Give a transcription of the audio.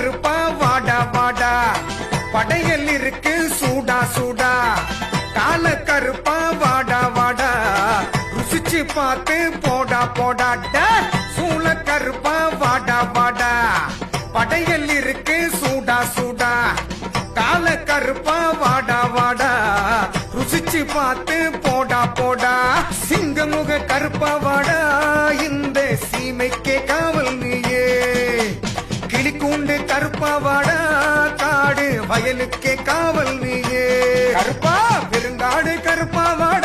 கருப்பா வாடா வாடா படையல் இருக்கு சூடா சூடா கால கருப்பா வாடா வாடா ருசிச்சு பார்த்து போடா போடாடா சூள கருப்பா வாடா வாடா படையல் இருக்கு சூடா சூடா கால கருப்பா வாடா வாடா ருசிச்சு பார்த்து போடா போடா சிங்கமுக கருப்பா வாடா இந்த சீமைக்கே காவல் நீயே கிளிக்கூண்டு கருப்பா வாடா காடு வயலுக்கே காவல் நீயே கருப்பா பெருங்காடு கருப்பா வாடா